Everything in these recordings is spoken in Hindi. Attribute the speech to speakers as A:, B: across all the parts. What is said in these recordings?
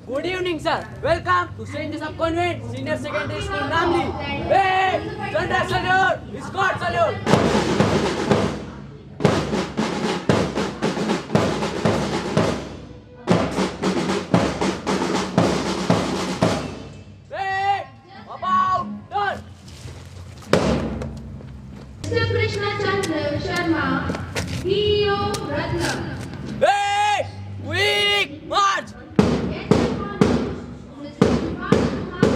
A: Good evening, sir. Welcome to Saint Joseph Convent Senior Secondary School, Namli. Hey, Thunder salute, Scott salute. Hey, about done.
B: Mr. Krishna Chandra Sharma, PEO Ratnam.
A: Hey, quick march.
B: Guest of honor, Mr. Subhash Kumar.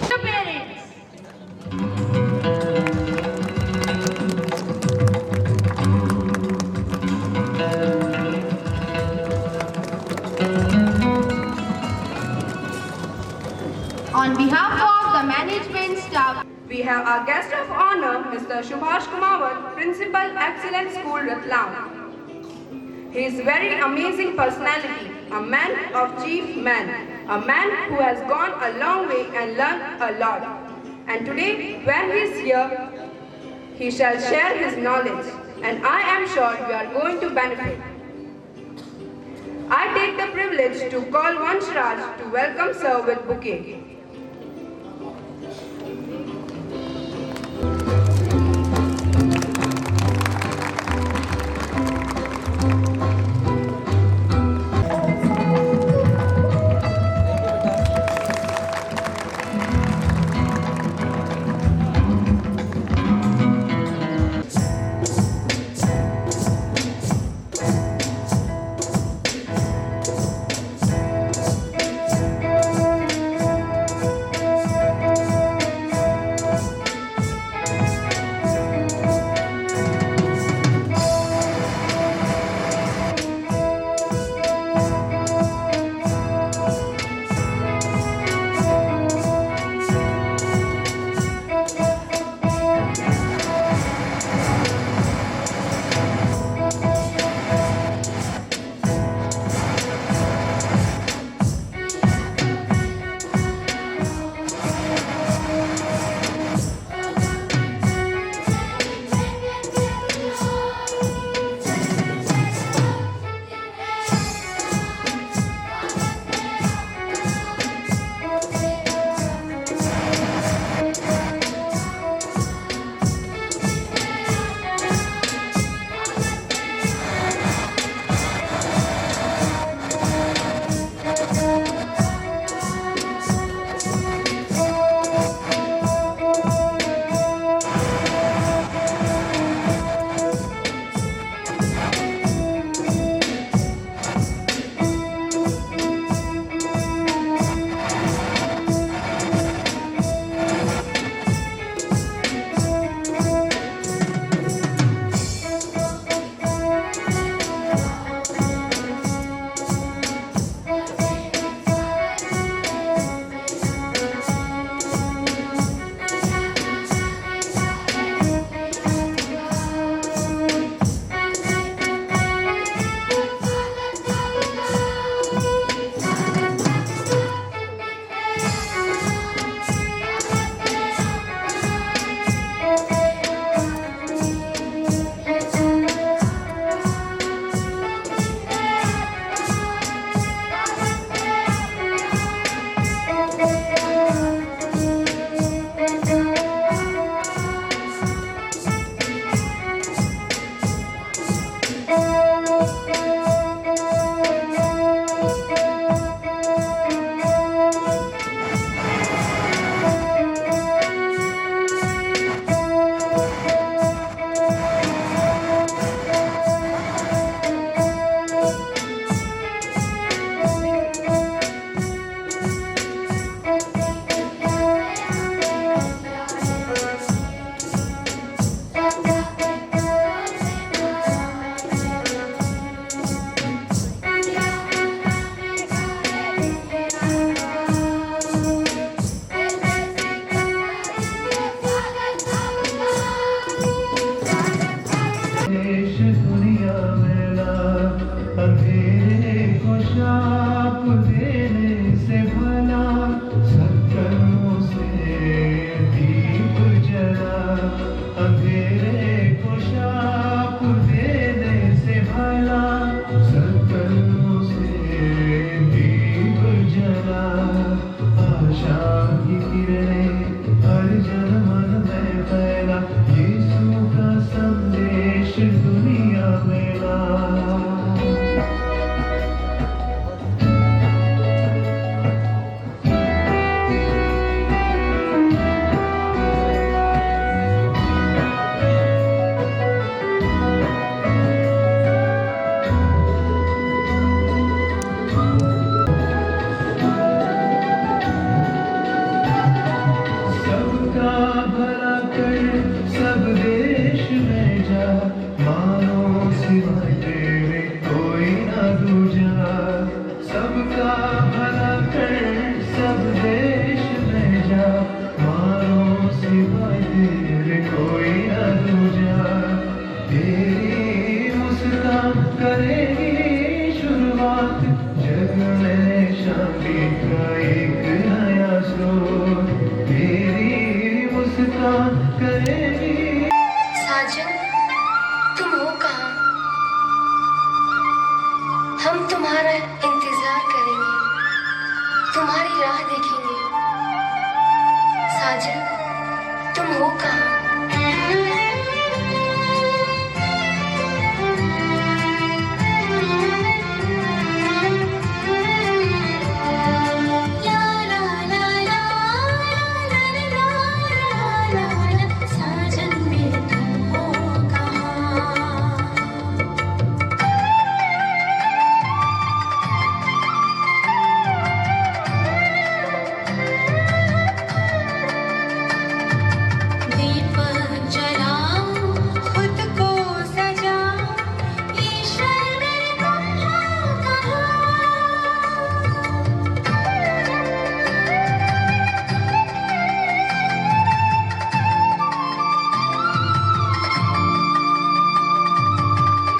B: The parents. On behalf of the management staff,
C: We have our guest of honor, Mr. Subhash Kumawat, Principal, Excellent School, Ratlam. He is very amazing personality, a man of chief men, a man who has gone a long way and learned a lot. And today, when he is here, he shall share his knowledge, and I am sure you are going to benefit. I take the privilege to call Vanshraj to welcome sir with bouquet.
D: अंधेरे को शाप देने से भला सत्कर्मों से दीप जला। अंधेरे को शाप देने से भला सत्कर्मों से दीप जला। आशा की किरणें हर जन मन में फैला, यीशु का संदेश दुनिया में ला। सबका भला कर सब देश में जा, मानो सिवाय तेरे कोई ना दूजा। सबका भला कर सब देश में जा, मानो सिवाय तेरे कोई ना दूजा। तेरी मुस्कान करेगी शुरुआत, जग में शांति का एक नया स्रोत। तेरी मुस्कान करेगी।
E: साजन, तुम हो कहाँ? हम तुम्हारा इंतजार करेंगे, तुम्हारी राह देखेंगे। साजन, तुम हो कहाँ? ला ला ला ला ला ला ला ला, साजन मेरे तुम हो कहाँ? दीप जलाऊं, खुद को सजाऊं, ईश्वर मेरे तुम हो कहाँ?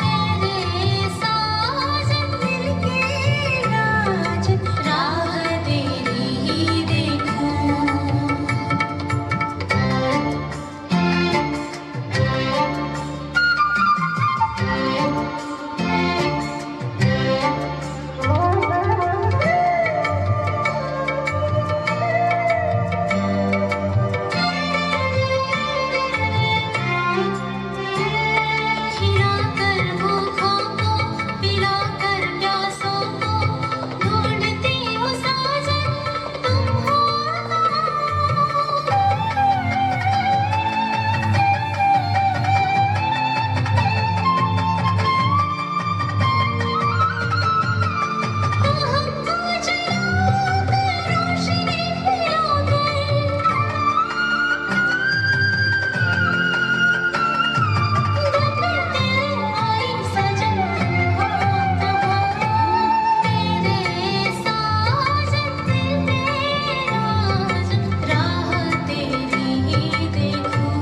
E: मेरे साजन दिल के राजन, राह तेरी ही देखूं। खिलाकर भूखों को, पिलाकर प्यासों को, ढूंढती हूँ साजन, तुम हो तो हमको जलाकर रोशनी फैलाकर, ढूंढते आई सजन तुम हो कहाँ? तेरे साजन दिल के राजन, राह तेरी ही देखूं।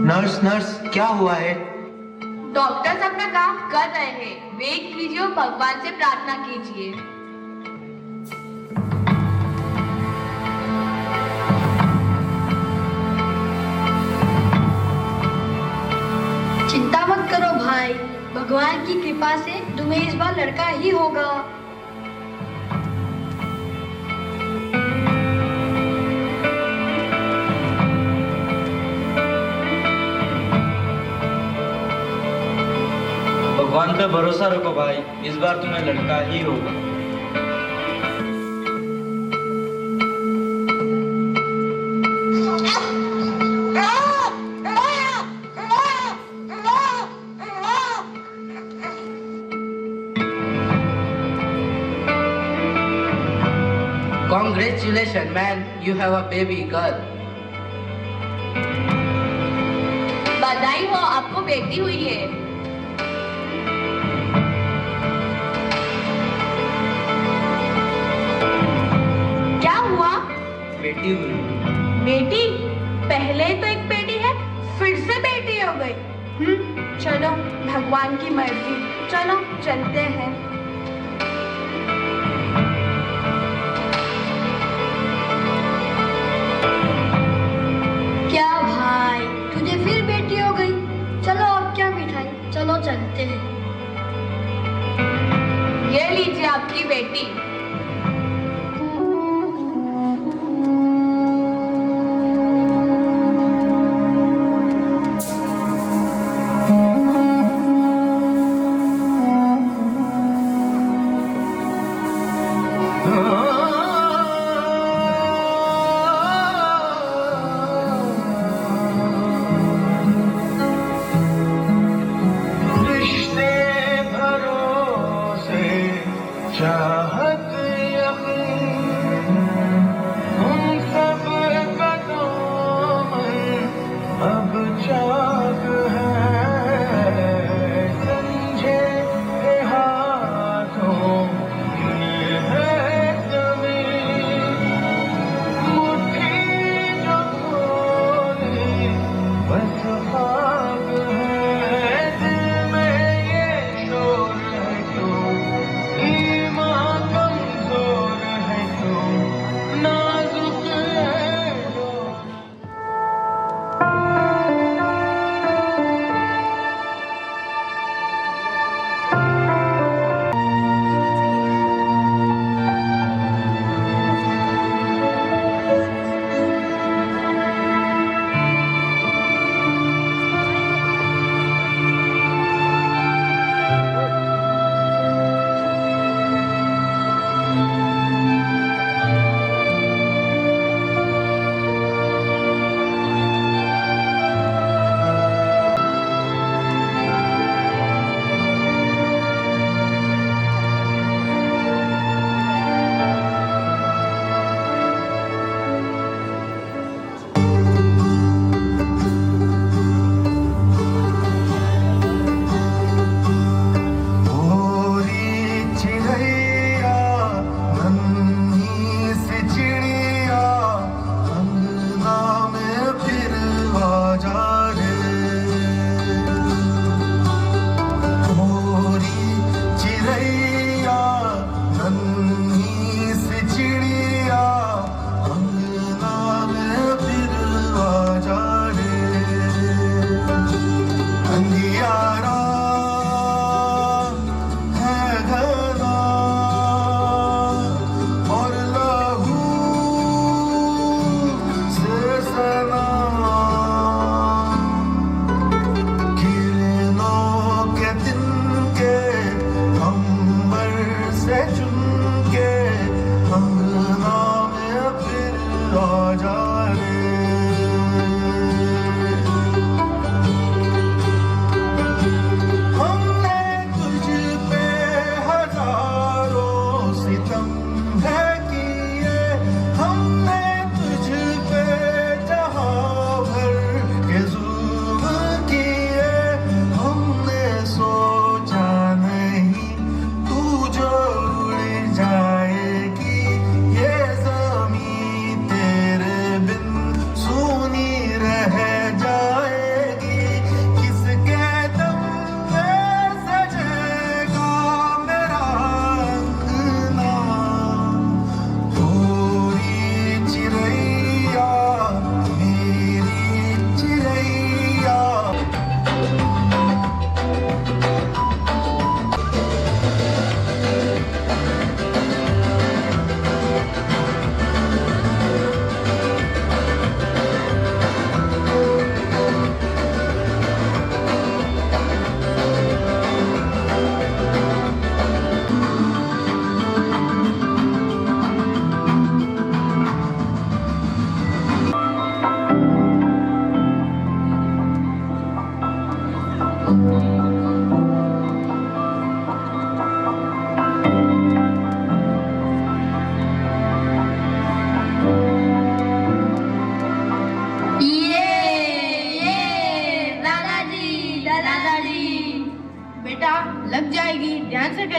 D: नर्स नर्स, क्या हुआ है?
C: डॉक्टर्स अपना काम कर रहे हैं, वेट कीजिए और भगवान से प्रार्थना कीजिए।
E: चिंता मत करो भाई, भगवान की कृपा से तुम्हें इस बार लड़का ही होगा।
F: भगवान पे भरोसा रखो भाई, इस बार तुम्हें लड़का ही होगा।
G: Congratulations, man. You have a baby girl.
B: बधाई हो, आपको बेटी हुई है। क्या हुआ?
F: बेटी हुई।
B: बेटी? पहले तो एक बेटी है, फिर से बेटी हो गई। चलो, भगवान की मर्जी। चलो चलते हैं।
E: क्या भाई, तुझे फिर बेटी हो गई? चलो अब क्या मिठाई, चलो चलते हैं।
B: ये लीजिए आपकी बेटी।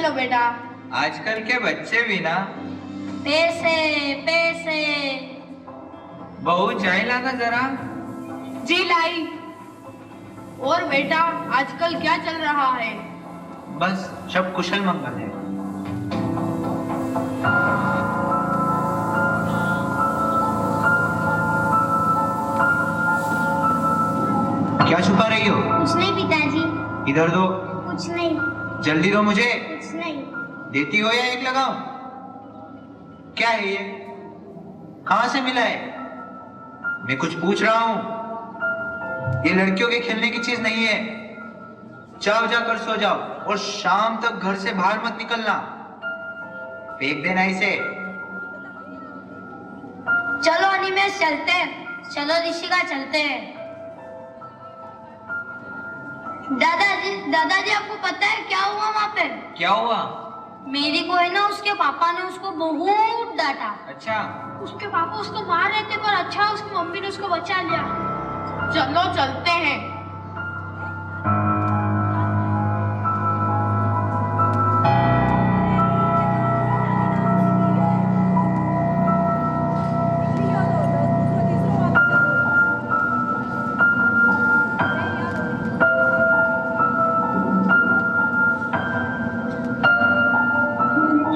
B: लो बेटा।
F: आजकल के बच्चे भी ना
B: पैसे पैसे।
F: बहू चाय लाना जरा।
B: जी लाई। और बेटा आजकल क्या चल रहा है?
F: बस सब कुशल मंगल है। क्या छुपा रही हो?
E: कुछ नहीं पिताजी,
F: इधर दो।
E: कुछ नहीं,
F: जल्दी दो मुझे।
E: कुछ नहीं।
F: देती हो या एक लगाओ? क्या है ये? कहां से मिला है? मैं कुछ पूछ रहा हूं। ये लड़कियों के खेलने की चीज नहीं है। जाओ जाकर सो जाओ और शाम तक घर से बाहर मत निकलना। फेंक देना इसे।
B: चलो अनिमेश चलते हैं। चलो ऋषिका चलते हैं। दादाजी आपको पता है क्या हुआ वहाँ पे?
F: क्या हुआ?
B: मेरी को है ना उसके पापा ने उसको बहुत डांटा।
F: अच्छा।
B: उसके पापा उसको मार रहे थे पर अच्छा उसकी मम्मी ने उसको बचा लिया। चलो चलते हैं।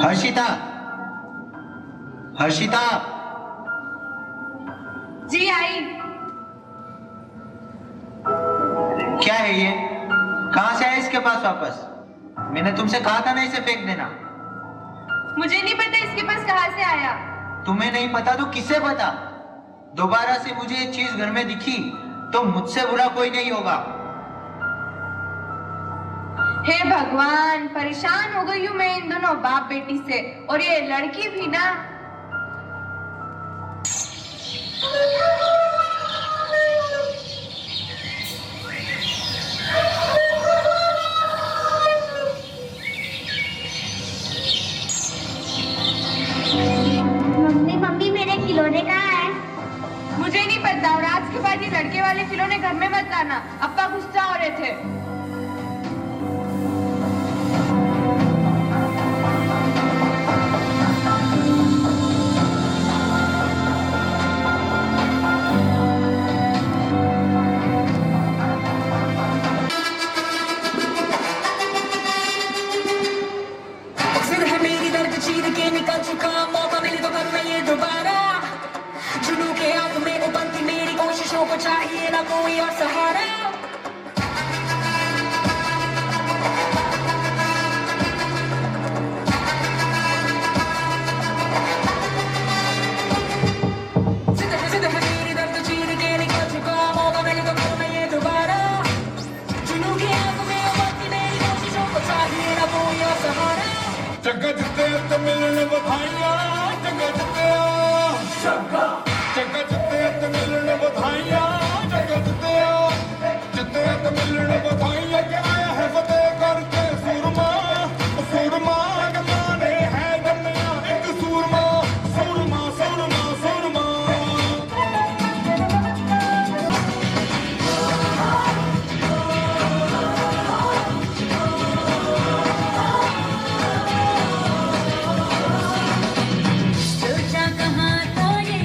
F: हर्षिता, हर्षिता।
B: जी आई।
F: क्या है ये? कहां से आया इसके पास वापस? मैंने तुमसे कहा था ना इसे फेंक देना।
B: मुझे नहीं पता इसके पास कहाँ से आया।
F: तुम्हें नहीं पता तो किसे पता? दोबारा से मुझे ये चीज घर में दिखी तो मुझसे बुरा कोई नहीं होगा।
C: हे भगवान, परेशान हो गई हूँ मैं इन दोनों बाप बेटी से। और ये लड़की भी ना।
E: मम्मी मेरे खिलौने कहाँ है?
C: मुझे नहीं पता। और आज के बाद ये लड़के वाले खिलौने घर में मत लाना। अप्पा गुस्सा हो रहे थे।
H: फिर है मेरी दर्द चीर के निकल चुका। मौका मिले तो कर मैं ये दोबारा। जुनू के आग में उबलती मेरी कोशिशों को चाहिए ना कोई और सहारा। जिद है मेरी दर्द चीर के निकल चुका। मौका मिले तो कर मैं ये दोबारा। जुनू के आग में उबलती मेरी कोशिशों को चाहिए ना कोई और सहारा।
I: जगत ते ते मिलन बधाइयां। जगत ते जगत ते मिलन बधाइयां। जगत ते जिते ते मिलन बधाइयां। क्या आया है फतेह करके सूरमा। सूरमा के माने है जन्मिया एक सूरमा। सूरमा सूरमा सूरमा।
E: सोचा कहाँ तो ये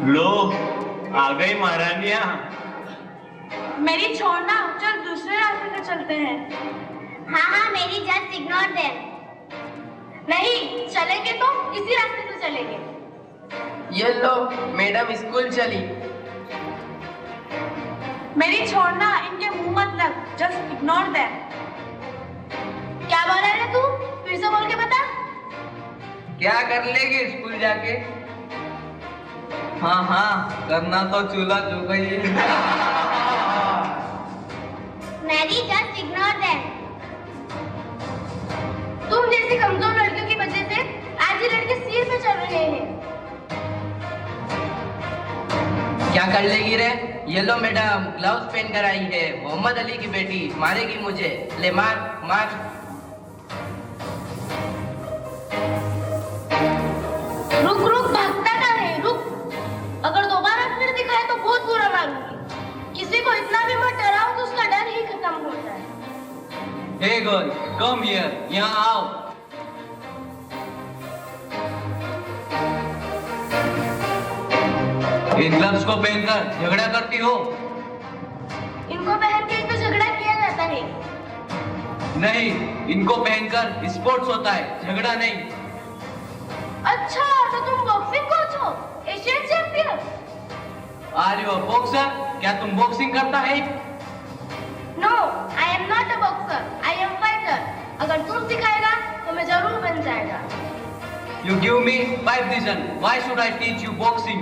F: लो आ गई महारानिया।
B: मेरी छोड़ना, चल दूसरे रास्ते से चलते हैं।
E: हाँ हाँ मेरी जस्ट इग्नोर देम।
B: नहीं चलेंगे तो इसी रास्ते से चलेंगे।
G: ये लो मैडम स्कूल चली।
B: मेरी छोड़ना, इनके मुंह मत लग, जस्ट इग्नोर देम। क्या बोल रहा है तू? फिर से बोल के बता।
G: क्या कर लेगी स्कूल जाके? हाँ हाँ करना तो चूल्हा चुका ही है।
E: Mary just ignore them.
B: तुम जैसी कमजोर लड़कियों की वजह से आज ये लड़के सिर पे चढ़ रहे हैं।
G: क्या कर लेगी रे? ये लो मैडम ग्लव्स पहन कर आई है, मोहम्मद अली की बेटी, मारेगी मुझे। ले मार मार।
B: रुक रुक, भागता का है, रुक। अगर दोबारा फिर दिखाए तो बहुत बुरा मारूंगी। किसी को इतना भी मत डराओ तो उसका डर ही खत्म होता है।
F: हे गर्ल कम हियर, यहाँ आओ। इन ग्लव्स को पहनकर झगड़ा करती हो?
B: इनको पहन के तो झगड़ा किया जाता है।
F: नहीं, इनको पहनकर स्पोर्ट्स होता है, झगड़ा नहीं।
B: अच्छा तो तुम बॉक्सिंग कोच हो, Asian champion?
F: Are you a boxer? क्या तुम बॉक्सिंग करता है?
B: No, I am not a boxer, I am fighter. अगर तुम सिखाएगा तो मैं जरूर बन जाएगा।
F: You give me 5 reasons. Why should I teach you boxing?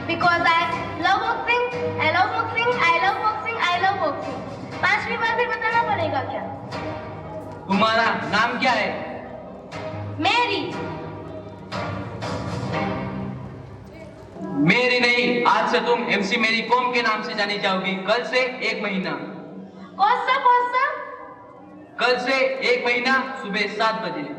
B: Because I love boxing, I love boxing, I love boxing, I love boxing। 5वीं बार भी बताना पड़ेगा क्या?
F: तुम्हारा नाम क्या है?
B: मेरी।
F: मेरी नहीं, आज से तुम MC मेरी कॉम के नाम से जानी जाओगी। कल से 1 महीना।
B: कौन सा?
F: कल से 1 महीना सुबह 7 बजे।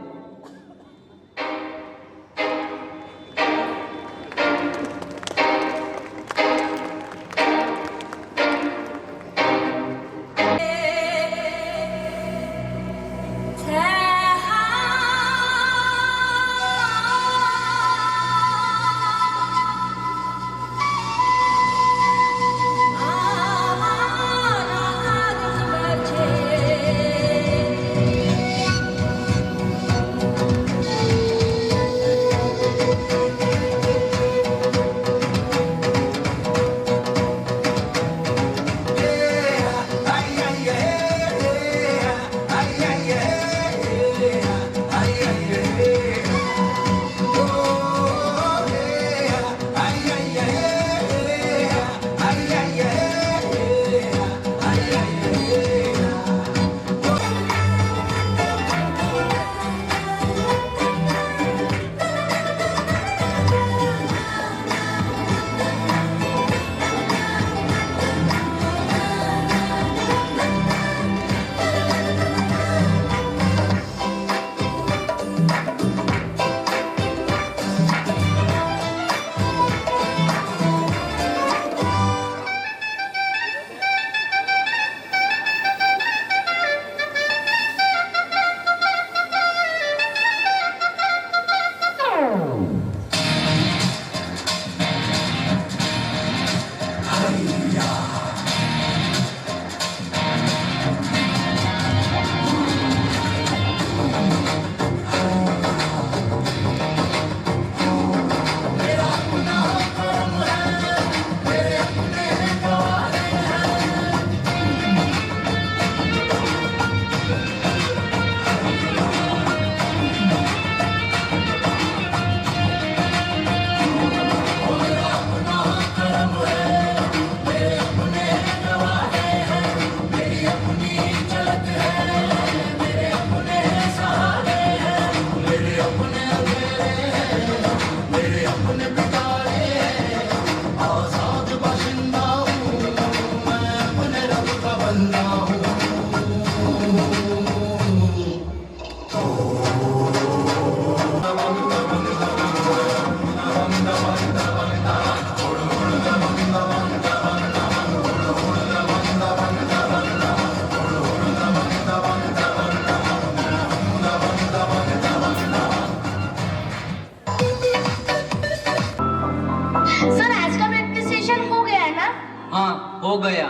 G: हाँ, हो गया।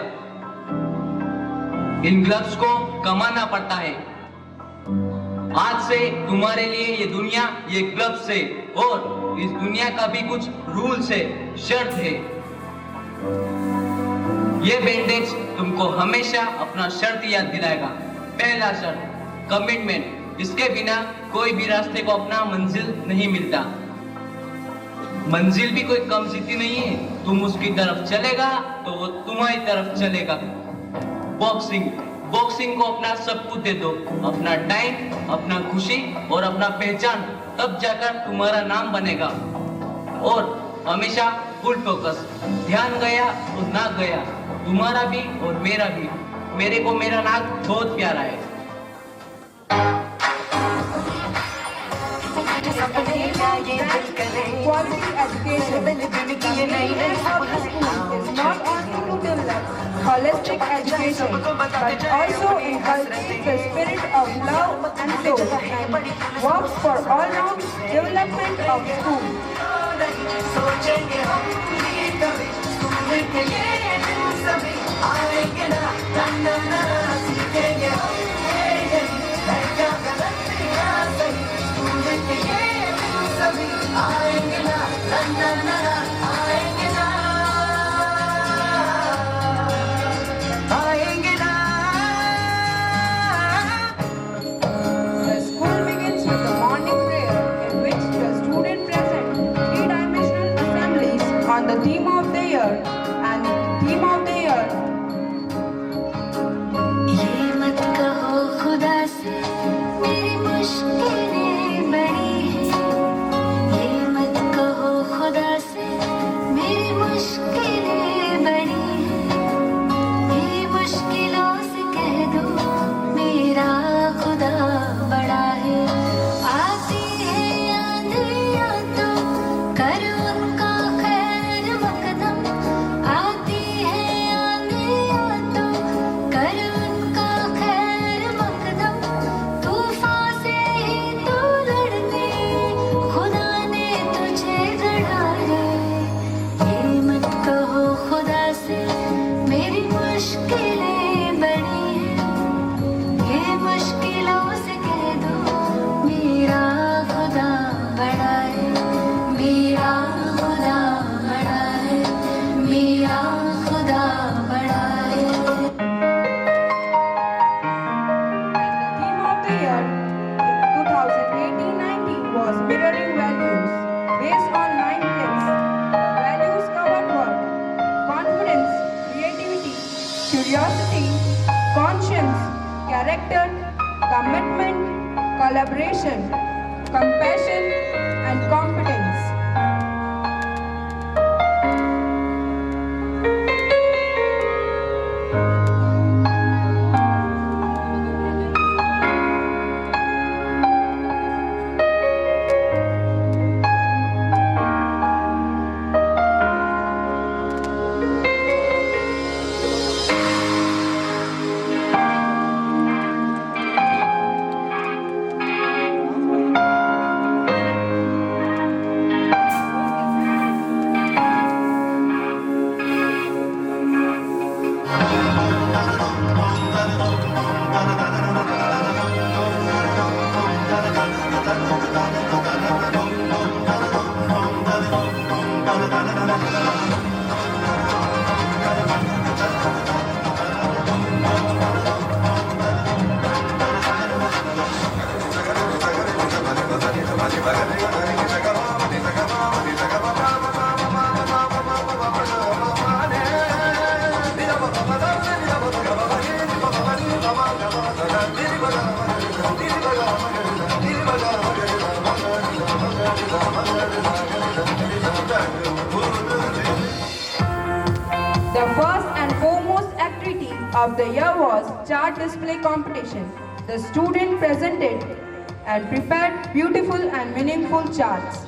G: इन ग्लव्स को कमाना पड़ता है। आज से तुम्हारे लिए ये दुनिया ये ग्लव्स है, और इस दुनिया का भी कुछ रूल्स है, शर्त है। ये बैंडेज तुमको हमेशा अपना शर्त याद दिलाएगा। पहला शर्त, कमिटमेंट। इसके बिना कोई भी रास्ते को अपना मंजिल नहीं मिलता। मंजिल भी कोई कम सीधी नहीं है, तुम उसकी तरफ चलेगा तो वो तुम्हारी तरफ चलेगा। बॉक्सिंग, बॉक्सिंग को अपना सब कुछ दे दो, अपना टाइम, अपना खुशी और अपना पहचान, तब जाकर तुम्हारा नाम बनेगा। और हमेशा फुल फोकस, ध्यान गया तो नाक गया, तुम्हारा भी और मेरा भी। मेरे को मेरा नाक बहुत प्यारा है।
C: Quality education. The aim of the school is not only to develop holistic education, but also inculcate the spirit of love and soul, and works for all-round development of school. The school begins with the morning prayer, in which the student present three-dimensional assemblies on the theme of the year, and the theme of the year.
E: ये मत कहो खुदा से मेरी मुश्किलें बड़ी हैं। ये मत कहो खुदा से मेरी मुश्किलें बड़ी हैं। ये मुश्किलों से कह दो मेरा खुदा बड़ा है। आती है आंधियाँ तो कर उनका खैर मकदम। आती है आंधियाँ तो कर उनका खैर मकदम। तूफान से ही तो लड़ने खुदा ने तुझे गढ़ा है। ये मत कहो खुदा से मेरी मुश्किलें बड़ी हैं। ये मुश्किलों से कह दो मेरा खुदा बड़ा है। मेरा खुदा बड़ा है। मेरा खुदा बड़ा है।
C: And the theme of the year 2018-19 was mirroring values based on 9 pillars. The values covered were confidence, creativity, curiosity, conscience, character, commitment, collaboration, compassion, and competence. The first and foremost activity of the year was chart display competition. The student presented and prepared beautiful and meaningful charts.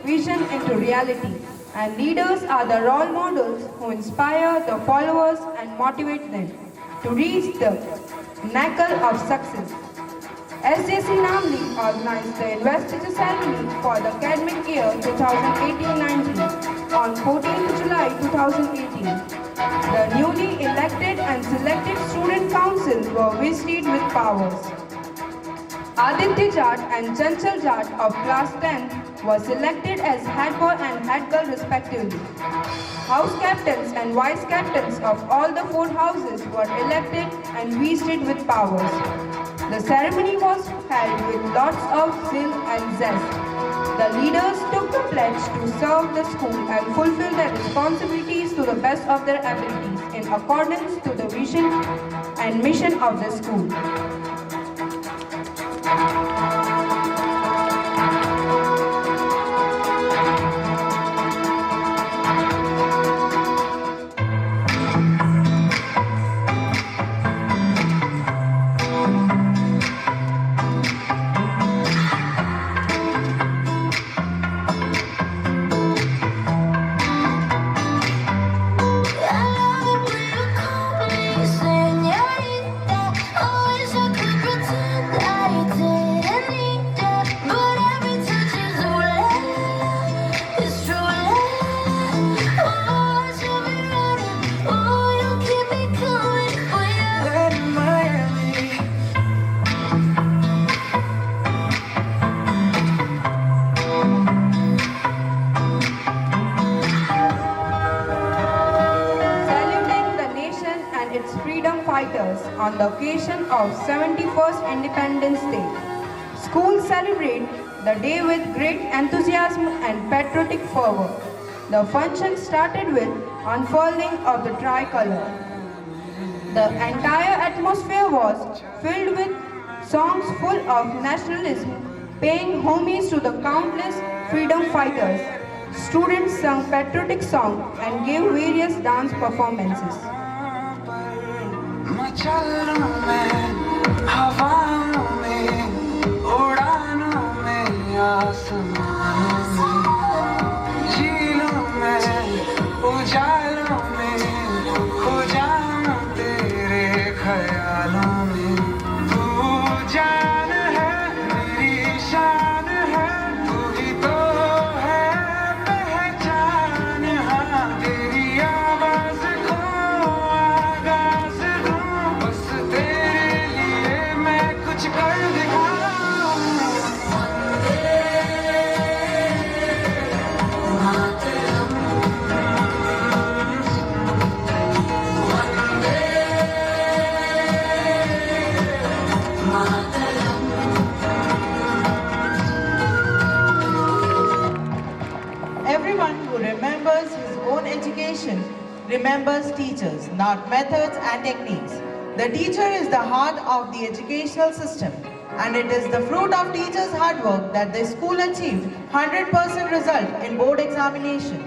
C: vision into reality, and leaders are the role models who inspire the followers and motivate them to reach the pinnacle of success. SJC Namli organized the investiture ceremony for the academic year 2018-19 on 14th July 2018. The newly elected and selected student councils were vested with powers. Aditya Jat and Chanchal Jat of class 10 were selected as head boy and head girl respectively. House captains and vice captains of all the 4 houses were elected and vested with powers. The ceremony was held with lots of zeal and zest. The leaders took the pledge to serve the school and fulfill their responsibilities to the best of their abilities in accordance to the vision and mission of the school. On the occasion of 71st Independence Day, schools celebrate the day with great enthusiasm and patriotic fervor. The function started with unfurling of the tricolor. The entire atmosphere was filled with songs full of nationalism, paying homage to the countless freedom fighters. Students sang patriotic songs and gave various dance performances.
D: मचलों में हवाओं में उड़ानों में आसमानों में झीलों में उजालों में खो जाऊं तेरे ख्यालों में तू जान है मेरी शान है तू ही तो है पहचान हाँ तेरी आवाज को आगाज बस तेरे लिए मैं कुछ कर दिखाऊं
J: Everyone who remembers his own education remembers teachers, not methods and techniques. The teacher is the heart of the educational system, and it is the fruit of teachers' hard work that the school achieved 100% result in board examination.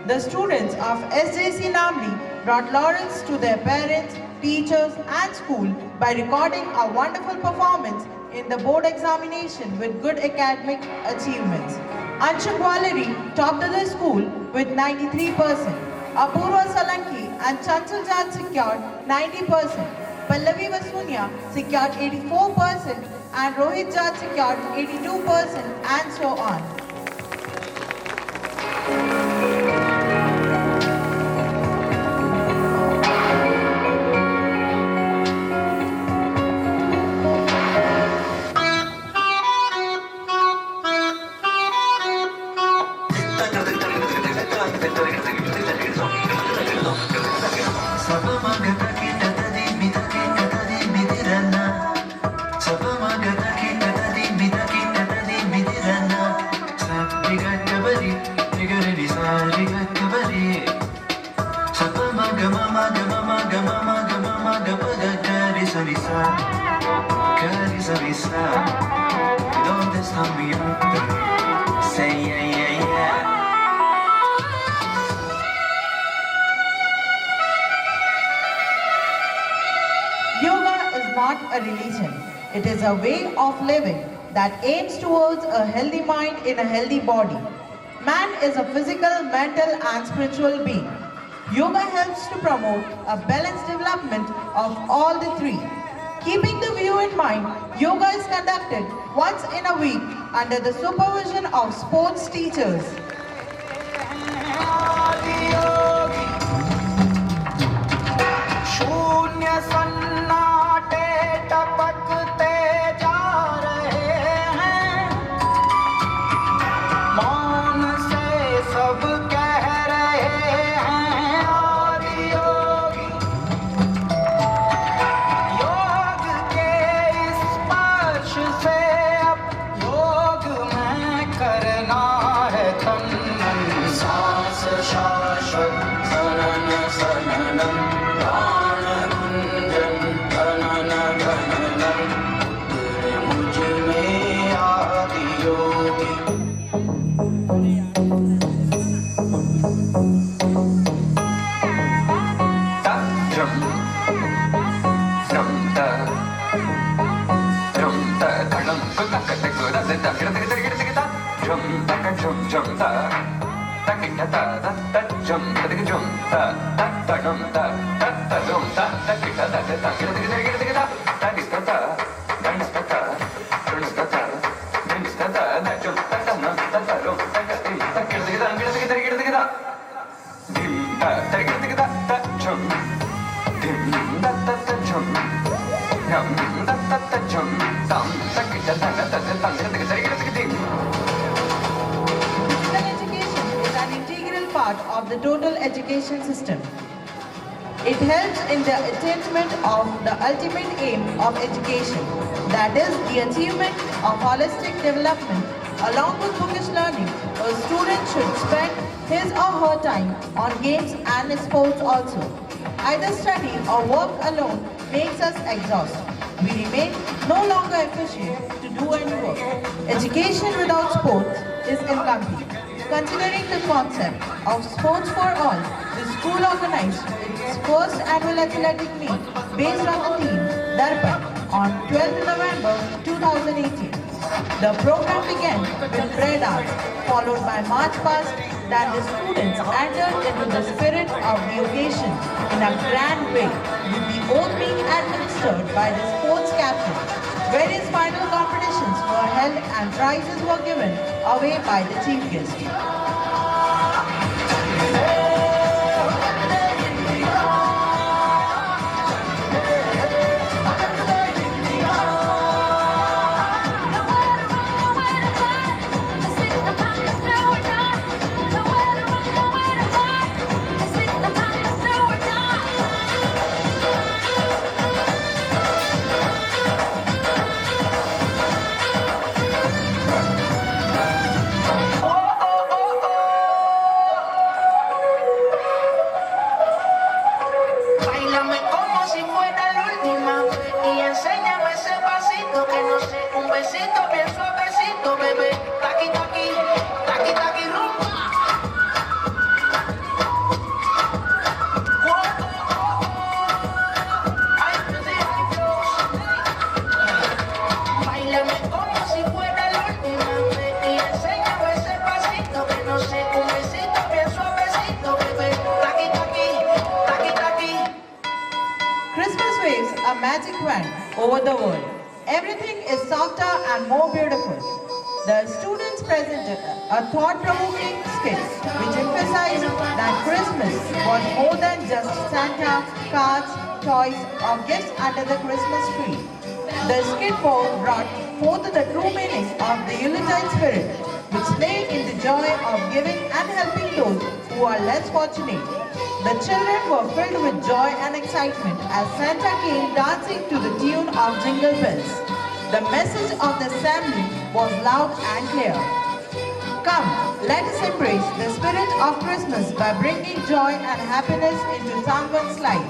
J: The students of SJC Namli brought laurels to their parents, teachers and school by recording a wonderful performance in the board examination with good academic achievements. Anshu Gwaleri topped the school with 93%. Apurva Salanki and Chanchal Jat secured 90%. Pallavi Vasunia secured 84% and Rohit Jat secured 82% and so on.
D: ¿Dónde está mi hombre? Say yeah, yeah, yeah.
J: Yoga is not a religion. It is a way of living that aims towards a healthy mind in a healthy body. Man is a physical, mental and spiritual being. Yoga helps to promote a balanced development of all the three. Keeping the view in mind, yoga is conducted once in a week under the supervision of sports teachers.
H: शून्य सन्नाटे टपकते जा रहे हैं मौन से सब कह रहे हैं आदि योगी योग के स्पर्श से अब योग में करना है तन मन सांस शाश्वत सनन सननम प्राण गुंजन गणन गणनम उतरे मुझ में आदि योगी
J: Physical education is an integral part of the total education system. It helps in the attainment of the ultimate aim of education, that is the achievement of holistic development. Along with bookish learning, a student should spend his or her time on games and sports also. Either study or work alone makes us exhausted. We remain no longer efficient to do any work. Education without sports is incomplete. Considering the concept of Sports for All, the school organized its first annual athletic meet based on the theme Darpan on 12th November 2018. The program began with prayer dance, followed by march past. Then the students entered into the spirit of the occasion in a grand way, with the oath being administered by the sports captain. Various final competitions were held and prizes were given away by the chief guest. Báilame como si fuera la última vez y enséñame ese pasito que no sé, un besito bien suavecito, bebé. Taqui taqui, taqui taqui rumba. Ay, Dios. Báilame como si fuera la última vez y enséñame ese pasito que no sé, un besito bien suavecito, bebé. Taqui taqui, taqui taqui. Christmas waves a magic wand over the world. Everything is softer and more beautiful. The students presented a thought-provoking skit which emphasized that Christmas was more than just Santa, cards, toys, or gifts under the Christmas tree. The skit brought forth the true meaning of the Yuletide spirit, which lay in the joy of giving and helping those who are less fortunate. The children were filled with joy and excitement as Santa came dancing to the tune of Jingle Bells. The message of the assembly was loud and clear. Come, let us embrace the spirit of Christmas by bringing joy and happiness into someone's life.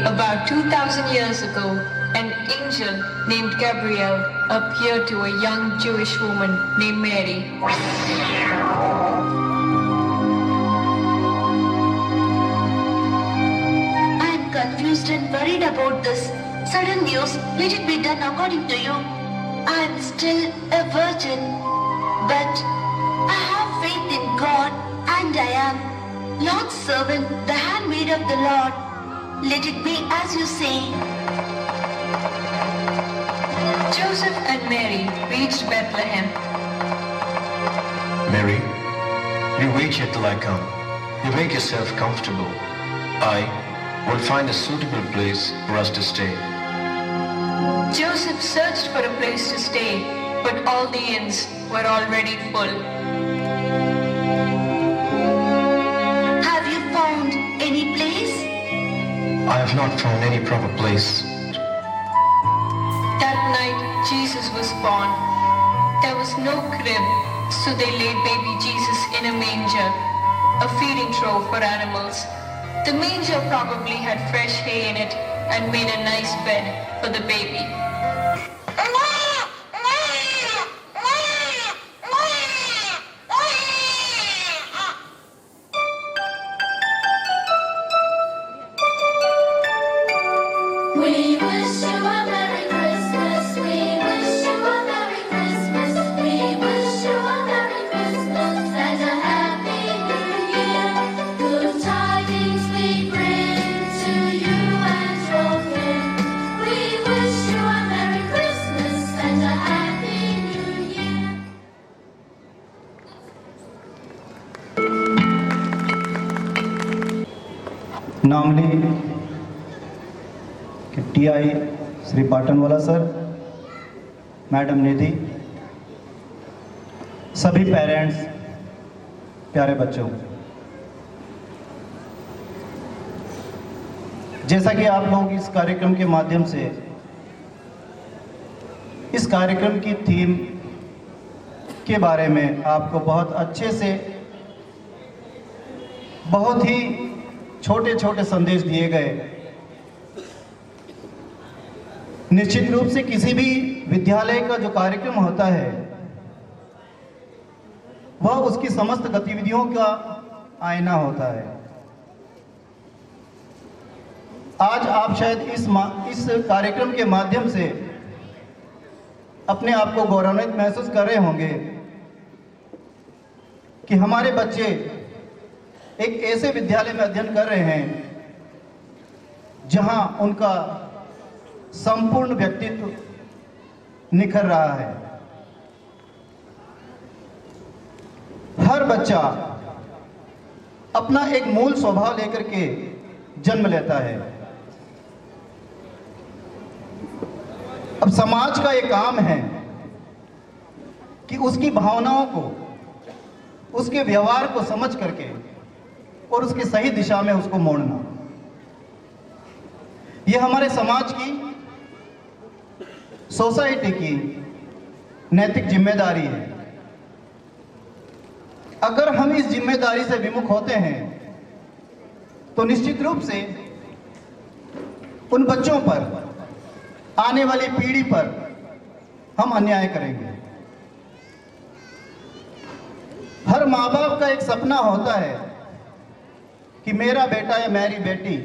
K: About 2,000 years ago, an angel named Gabriel appeared to a young Jewish woman named Mary.
B: I am confused and worried about this Sudden news, let it be done according to you. I am still a virgin, but I have faith in God and I am Lord's servant, the handmaid of the Lord. Let it be as you say.
K: Joseph and Mary reached Bethlehem.
L: Mary, you wait here till I come. You make yourself comfortable. I will find a suitable place for us to stay.
K: Joseph searched for a place to stay, but all the inns were already full.
B: Have you found any place?
L: I have not found any proper place.
K: That night, Jesus was born. There was no crib, so they laid baby Jesus in a manger, a feeding trough for animals. The manger probably had fresh hay in it and made a nice bed for the baby.
E: We wish you a Merry Christmas. We wish you a Merry Christmas. We wish you a Merry Christmas and a Happy New Year. Good tidings we bring to you and your kin. We wish you a Merry Christmas and a Happy New Year.
M: Namli TI Shri Patanwala sir, madam Nidhi, सभी पेरेंट्स, प्यारे बच्चों, जैसा कि आप लोग इस कार्यक्रम के माध्यम से इस कार्यक्रम की थीम के बारे में आपको बहुत अच्छे से बहुत ही छोटे छोटे संदेश दिए गए। निश्चित रूप से किसी भी विद्यालय का जो कार्यक्रम होता है वह उसकी समस्त गतिविधियों का आईना होता है। आज आप शायद इस कार्यक्रम के माध्यम से अपने आप को गौरवान्वित महसूस कर रहे होंगे कि हमारे बच्चे एक ऐसे विद्यालय में अध्ययन कर रहे हैं जहां उनका संपूर्ण व्यक्तित्व निखर रहा है। हर बच्चा अपना एक मूल स्वभाव लेकर के जन्म लेता है। अब समाज का ये काम है कि उसकी भावनाओं को, उसके व्यवहार को समझ करके और उसकी सही दिशा में उसको मोड़ना, ये हमारे समाज की, सोसाइटी की नैतिक जिम्मेदारी है। अगर हम इस जिम्मेदारी से विमुख होते हैं तो निश्चित रूप से उन बच्चों पर, आने वाली पीढ़ी पर हम अन्याय करेंगे। हर माँ बाप का एक सपना होता है कि मेरा बेटा या मेरी बेटी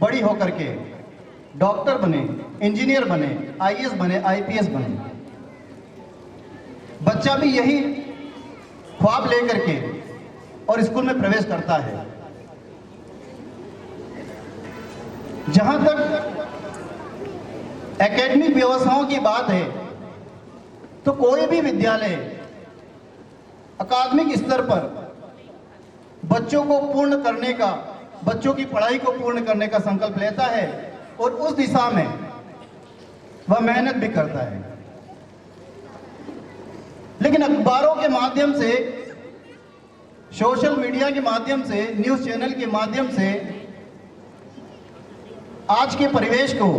M: बड़ी होकर के डॉक्टर बने, इंजीनियर बने, आईएएस बने, आईपीएस बने। बच्चा भी यही ख्वाब लेकर के और स्कूल में प्रवेश करता है। जहां तक एकेडमिक व्यवस्थाओं की बात है तो कोई भी विद्यालय अकादमिक स्तर पर बच्चों को पूर्ण करने का, बच्चों की पढ़ाई को पूर्ण करने का संकल्प लेता है और उस दिशा में वह मेहनत भी करता है। लेकिन अखबारों के माध्यम से, सोशल मीडिया के माध्यम से, न्यूज़ चैनल के माध्यम से आज के परिवेश को,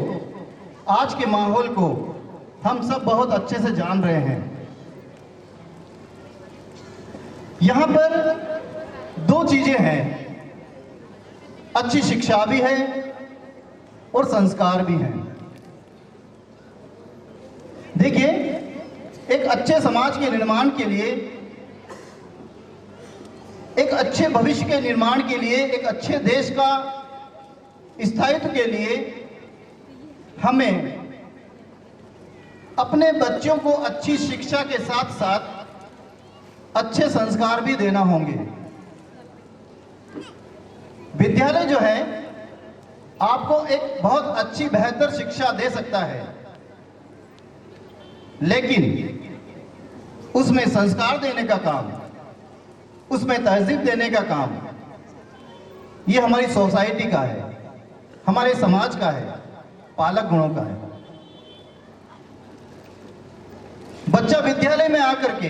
M: आज के माहौल को हम सब बहुत अच्छे से जान रहे हैं। यहां पर दो चीजें हैं, अच्छी शिक्षा भी है और संस्कार भी हैं। देखिए, एक अच्छे समाज के निर्माण के लिए, एक अच्छे भविष्य के निर्माण के लिए, एक अच्छे देश का स्थायित्व के लिए हमें अपने बच्चों को अच्छी शिक्षा के साथ साथ अच्छे संस्कार भी देना होंगे। विद्यालय जो है आपको एक बहुत अच्छी बेहतर शिक्षा दे सकता है, लेकिन उसमें संस्कार देने का काम, उसमें तहजीब देने का काम, ये हमारी सोसाइटी का है, हमारे समाज का है, पालक गुणों का है। बच्चा विद्यालय में आकर के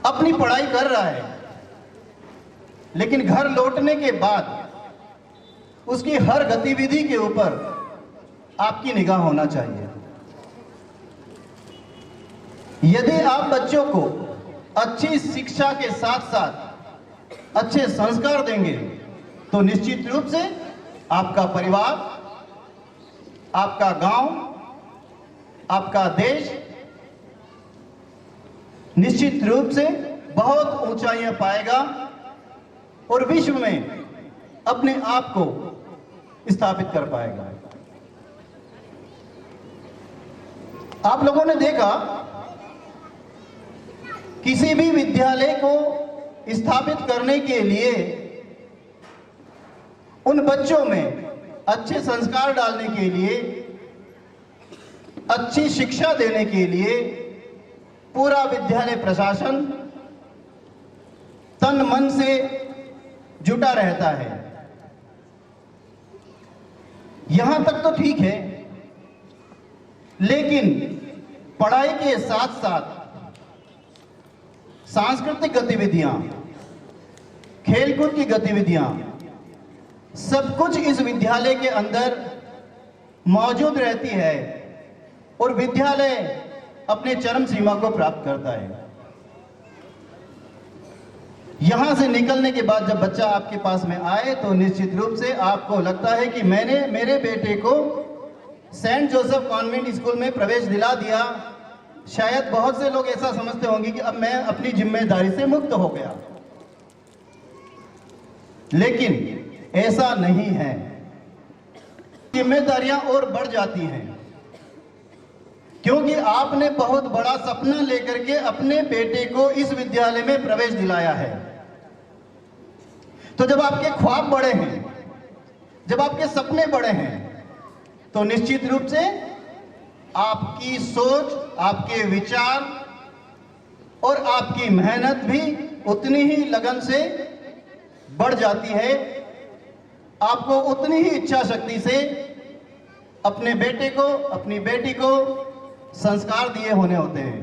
M: अपनी पढ़ाई कर रहा है, लेकिन घर लौटने के बाद उसकी हर गतिविधि के ऊपर आपकी निगाह होना चाहिए। यदि आप बच्चों को अच्छी शिक्षा के साथ साथ अच्छे संस्कार देंगे तो निश्चित रूप से आपका परिवार, आपका गांव, आपका देश निश्चित रूप से बहुत ऊंचाइयां पाएगा और विश्व में अपने आप को स्थापित कर पाएगा। आप लोगों ने देखा किसी भी विद्यालय को स्थापित करने के लिए उन बच्चों में अच्छे संस्कार डालने के लिए, अच्छी शिक्षा देने के लिए पूरा विद्यालय प्रशासन तन मन से जुटा रहता है। यहां तक तो ठीक है, लेकिन पढ़ाई के साथ साथ सांस्कृतिक गतिविधियां, खेलकूद की गतिविधियां, सब कुछ इस विद्यालय के अंदर मौजूद रहती है और विद्यालय अपने चरम सीमा को प्राप्त करता है। यहां से निकलने के बाद जब बच्चा आपके पास में आए तो निश्चित रूप से आपको लगता है कि मैंने मेरे बेटे को सेंट जोसेफ कॉन्वेंट स्कूल में प्रवेश दिला दिया। शायद बहुत से लोग ऐसा समझते होंगे कि अब मैं अपनी जिम्मेदारी से मुक्त हो गया, लेकिन ऐसा नहीं है। जिम्मेदारियां और बढ़ जाती हैं, क्योंकि आपने बहुत बड़ा सपना लेकर के अपने बेटे को इस विद्यालय में प्रवेश दिलाया है। तो जब आपके ख्वाब बड़े हैं, जब आपके सपने बड़े हैं, तो निश्चित रूप से आपकी सोच, आपके विचार और आपकी मेहनत भी उतनी ही लगन से बढ़ जाती है। आपको उतनी ही इच्छा शक्ति से अपने बेटे को, अपनी बेटी को संस्कार दिए होने होते हैं।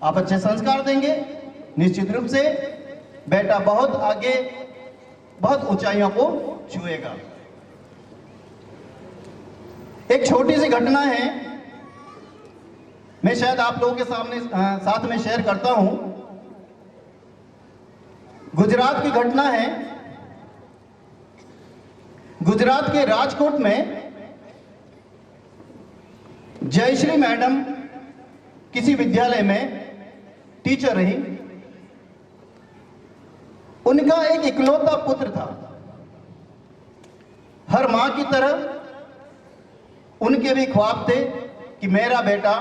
M: आप अच्छे संस्कार देंगे, निश्चित रूप से बेटा बहुत आगे, बहुत ऊंचाइयों को छुएगा। एक छोटी सी घटना है, मैं शायद आप लोगों के सामने साथ में शेयर करता हूं। गुजरात की घटना है। गुजरात के राजकोट में जयश्री मैडम किसी विद्यालय में टीचर रही। उनका एक इकलौता पुत्र था। हर मां की तरह उनके भी ख्वाब थे कि मेरा बेटा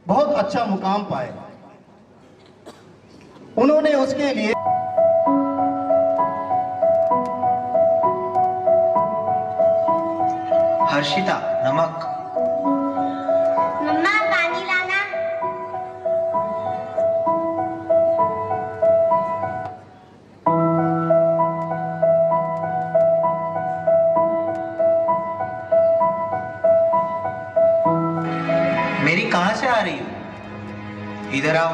M: बहुत अच्छा मुकाम पाए। उन्होंने उसके लिए
F: हर्षिता, नमक।
B: मम्मा पानी लाना।
F: मेरी कहां से आ रही हो? इधर आओ।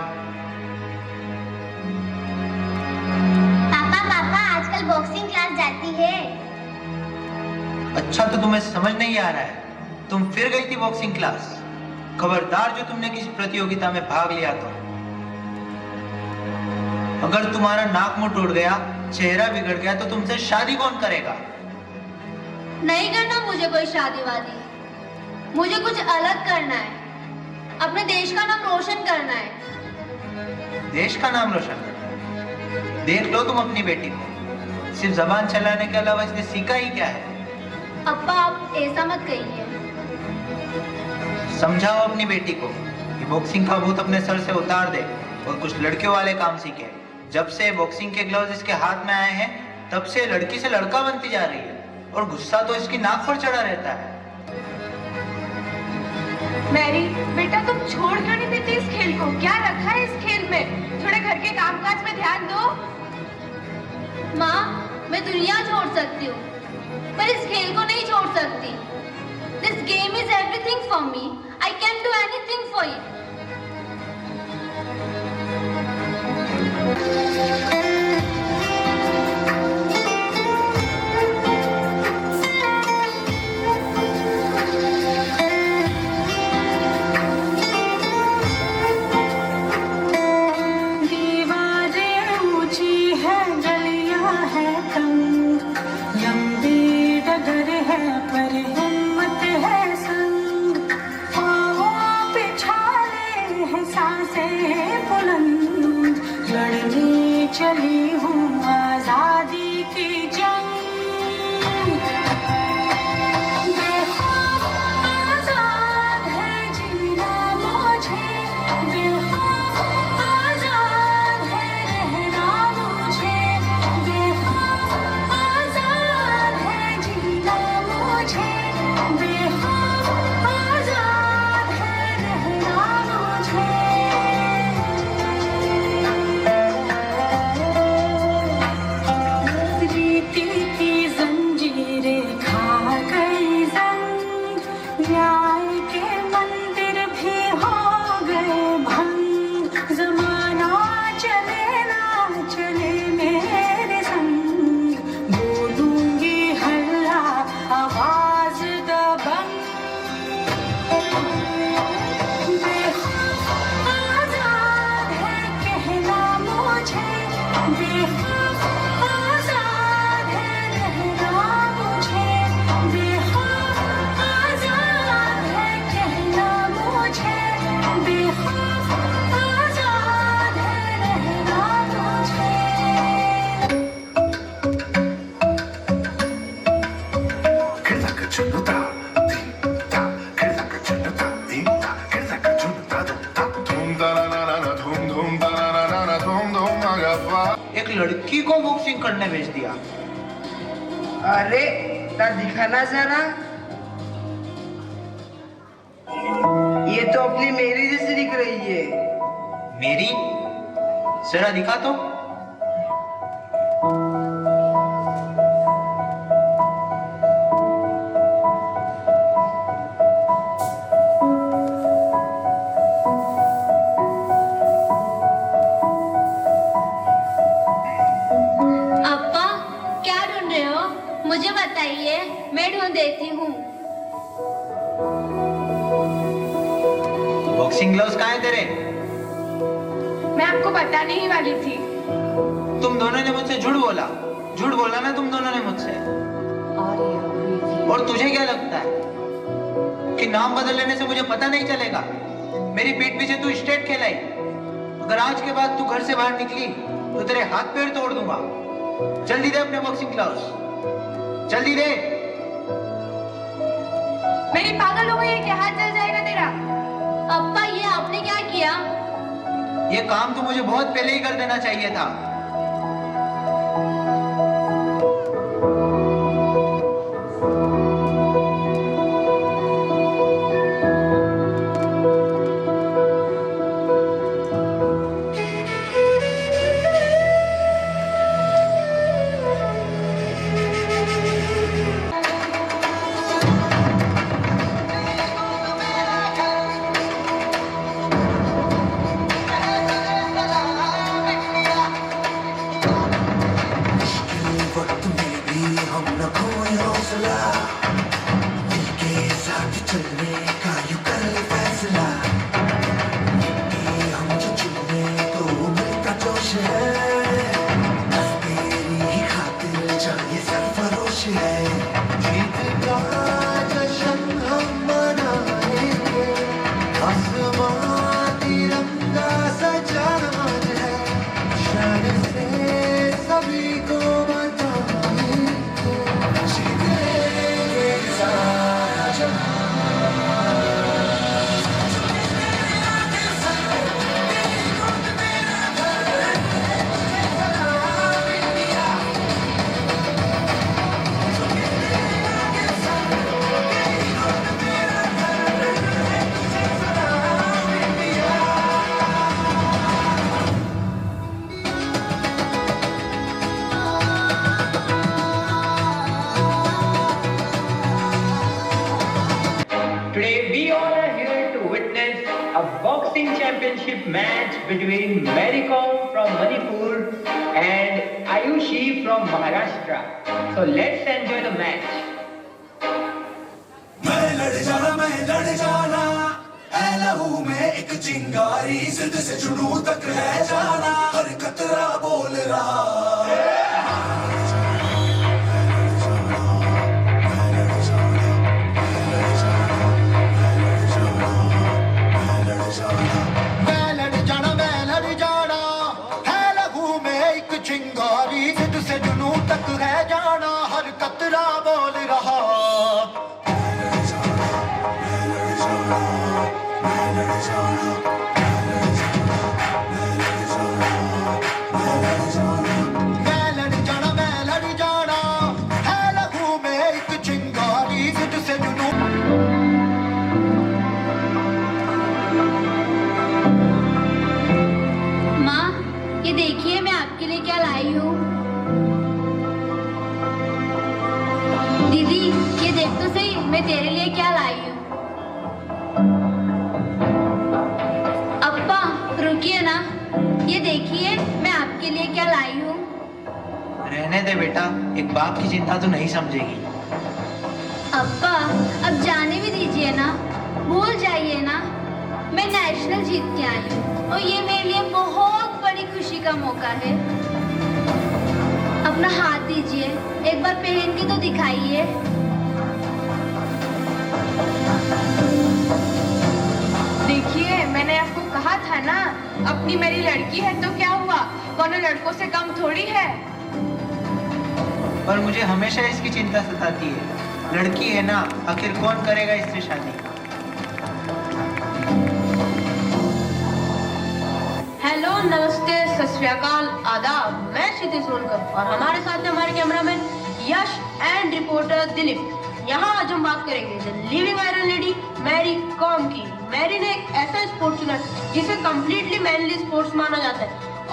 B: पापा आजकल बॉक्सिंग क्लास जाती है।
F: अच्छा, तो तुम्हें समझ नहीं आ रहा है? तुम फिर गई थी बॉक्सिंग क्लास? खबरदार जो तुमने किसी प्रतियोगिता में भाग लिया तो। अगर तुम्हारा नाक मुंह टूट गया, चेहरा बिगड़ गया, तो तुमसे शादी कौन करेगा?
E: नहीं करना मुझे कोई शादी वादी। मुझे कुछ अलग करना है, अपने देश का नाम रोशन करना है।
F: देश का नाम रोशन करना? देख लो तुम अपनी बेटी को, सिर्फ जबान चलाने के अलावा इसने सीखा ही क्या है?
E: अब्बा आप ऐसा मत कहिए।
F: समझाओ अपनी बेटी को कि बॉक्सिंग का भूत अपने सर से उतार दे और कुछ लड़कियों वाले काम सीखे। जब से बॉक्सिंग के ग्लव्स इसके हाथ में आए हैं तब से लड़की से लड़का बनती जा रही है और गुस्सा तो इसकी नाक पर चढ़ा रहता है।
C: मैरी बेटा तुम छोड़ क्यों नहीं देती इस खेल को? क्या रखा है इस खेल में? थोड़े घर के कामकाज में ध्यान दो।
E: माँ मैं दुनिया छोड़ सकती हूँ पर इस खेल को नहीं छोड़ सकती। This game is everything for me. I can do anything for it.
H: दीवारें ऊंची है, गलियां है तंग, लंबी डगर है पर हिम्मत है संग, पाँवों पे छाले हैं सांसें बुलंद, लड़ने चली हूँ आजादी की जंग। बेखौफ आजाद है जीना मुझे, बेखौफ आजाद है रहना मुझे, बेखौफ आजाद है जीना मुझे, बेखौफ आजाद है रहना मुझे। रीति की जंजीरें खा गई जंग, न्याय के मंदिर भी हो गए भंग, जमाना चले ना चले मेरे संग, बोलूंगी हल्ला आवाज दबंग। बेखौफ आजाद है कहना मुझे, बेखौफ आजाद है रहना मुझे, बेखौफ आजाद है कहना मुझे, बेखौफ आजाद है रहना मुझे।
F: एक लड़की को बॉक्सिंग करने भेज दिया।
A: अरे ता दिखाना जरा। ये तो अपनी मेरी जैसी दिख रही है।
F: मेरी जरा दिखा तो।
E: अब्बा क्या ढूंढ रहे हो? मुझे बताइए मैं ढूंढ देती हूँ।
F: बॉक्सिंग ग्लव्स कहाँ है तेरे?
C: मैं आपको बताने ही वाली थी।
F: तुम दोनों ने मुझसे झूठ बोला ना तुम दोनों ने मुझसे। और तुझे क्या लगता है कि नाम बदल लेने से मुझे पता नहीं चलेगा? मेरी पीठ पीछे तू स्टेट खेलाई। अगर आज के बाद तू घर से बाहर निकली तो तेरे हाथ पैर तोड़ दूंगा। जल्दी दे अपने बॉक्सिंग ग्लव्स, जल्दी दे।
C: मेरी पागल हो गई है क्या? हाथ जल जाएगा तेरा।
E: अब्बा ये आपने क्या किया?
F: ये काम तो मुझे बहुत पहले ही कर देना चाहिए था।
N: Today we all are here to witness a boxing championship match between Mary Kom from Manipur and Ayushi from Maharashtra. So let's enjoy the match.
I: मैं लड़ जाना ऐ लहू में एक चिंगारी जिद से जुनून तक है जाना हर कतरा बोल रहा मैं लड़ जाना है लहू में एक चिंगारी जिद से जुनून तक है जाना हर कतरा बोल रहा मैं लड़ जाना है लहू में एक चिंगारी जिद से जुनून
E: माँ, ये देखिए मैं आपके लिए क्या लाई हूँ। दीदी, ये देख तो सही मैं तेरे लिए क्या लाई हूँ। अप्पा, रुकिए ना, ये देखिए मैं आपके लिए क्या लाई हूँ।
F: रहने दे बेटा, एक बाप की चिंता तो नहीं समझेगी।
E: अप्पा, अब जाने भी दीजिए ना, भूल जाइए ना, मैं नेशनल जीत के आई हूँ और ये मेरे लिए बहुत बड़ी खुशी का मौका है। अपना हाथ दीजिए, एक बार पहन के तो दिखाइए।
C: देखिए, मैंने आपको कहा था ना, अपनी मेरी लड़की है तो क्या हुआ, कोनो लड़कों से कम थोड़ी है।
F: पर मुझे हमेशा इसकी चिंता सताती है। लड़की है ना, आखिर कौन करेगा इससे शादी।
O: हेलो, नमस्ते, सत श्री अकाल, आदाब। मैं क्षितिज सोनकर और हमारे साथ है हमारे cameraman Yash and reporter Dilip. यहाँ आज हम बात करेंगे the living iron lady Mary Kom की। मैरी ने एक ऐसा स्पोर्ट्स चुना जिसे कम्प्लीटली मैनली स्पोर्ट्स माना जाता है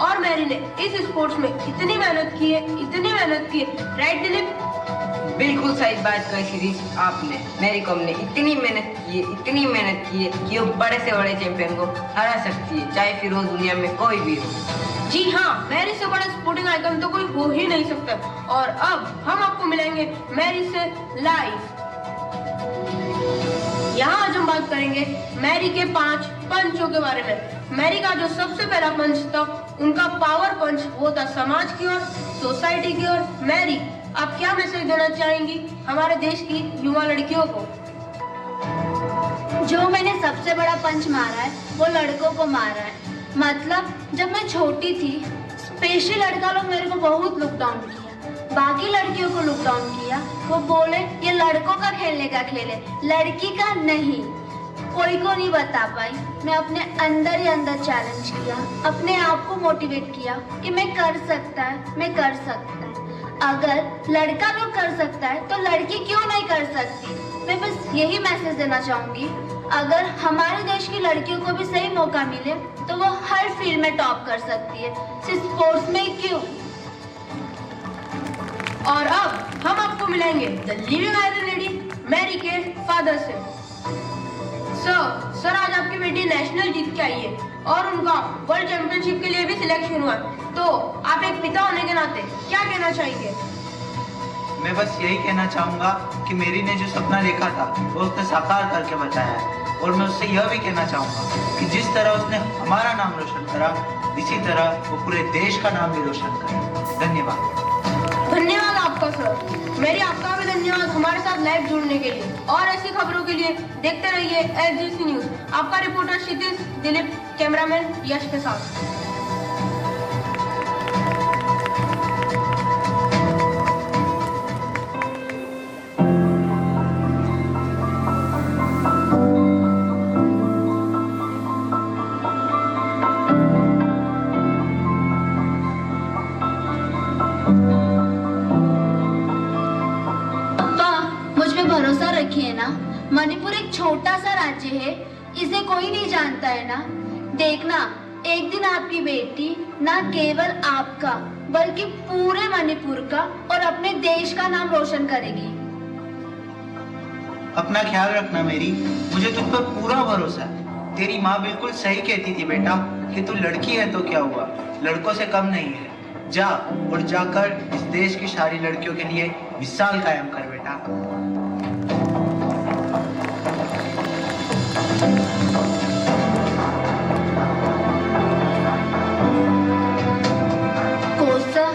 O: और मैरी ने इस स्पोर्ट्स में इतनी मेहनत की है, राइट दिलीप?
P: बिल्कुल सही बात कही शिरीष आपने। मैरी कॉम ने इतनी मेहनत की है कि वो बड़े से बड़े चैंपियन को हरा सकती है, चाहे फिर वो दुनिया में कोई भी हो।
O: जी हाँ, मैरी से बड़ा स्पोर्टिंग आइकन तो कोई हो ही नहीं सकता। और अब हम आपको मिलेंगे मैरी से लाइव। यहाँ आज हम बात करेंगे मैरी के 5 पंचों के बारे में। मैरी का जो सबसे पहला पंच था, उनका पावर पंच, वो था समाज की ओर, सोसाइटी की ओर। मैरी, आप क्या मैसेज देना चाहेंगी हमारे देश की युवा लड़कियों को?
E: जो मैंने सबसे बड़ा पंच मारा है वो लड़कों को मारा है। मतलब जब मैं छोटी थी, स्पेशली लड़का लोग मेरे को बहुत लुक डाउन किया, बाकी लड़कियों को लुक डाउन किया। वो बोले ये लड़कों का खेलने का खेल है, लड़की का नहीं। कोई को नहीं बता पाई। मैं अपने अंदर ही अंदर चैलेंज किया, अपने आप को मोटिवेट किया कि मैं कर सकता है, मैं कर सकता है। अगर लड़का लोग कर सकता है तो लड़की क्यों नहीं कर सकती? मैं बस यही मैसेज देना चाहूंगी, अगर हमारे देश की लड़कियों को भी सही मौका मिले तो वो हर फील्ड में टॉप कर सकती है, सिर्फ स्पोर्ट्स में क्यों।
O: और अब हम आपको मिलेंगे the living iron lady Mary के फादर से। सर, आज आपकी बेटी नेशनल जीत के आई है और उनका वर्ल्ड चैंपियनशिप के लिए भी सिलेक्शन हुआ, तो आप एक पिता होने के नाते क्या कहना चाहेंगे?
F: मैं बस यही कहना चाहूंगा कि मेरी ने जो सपना देखा था वो उसने साकार करके बताया है। और मैं उससे यह भी कहना चाहूंगा कि जिस तरह उसने हमारा नाम रोशन करा, इसी तरह वो पूरे देश का नाम भी रोशन करे। धन्यवाद।
O: धन्यवाद आपका सर। मेरी आपका भी धन्यवाद हमारे साथ लाइव जुड़ने के लिए। और ऐसी खबरों के लिए देखते रहिए SGC न्यूज। आपका रिपोर्टर क्षितिज, दिलीप, कैमरामैन यश के साथ।
E: भरोसा रखिए ना, मणिपुर एक छोटा सा राज्य है, इसे कोई नहीं जानता है ना। देखना, एक दिन आपकी बेटी ना केवल आपका बल्कि पूरे मणिपुर का और अपने देश का नाम रोशन करेगी।
F: अपना ख्याल रखना मेरी, मुझे तुझ पर पूरा भरोसा है। तेरी माँ बिल्कुल सही कहती थी बेटा कि तू लड़की है तो क्या हुआ, लड़कों से कम नहीं है। जा और जाकर इस देश की सारी लड़कियों के लिए मिसाल कायम कर बेटा।
E: कोच सर,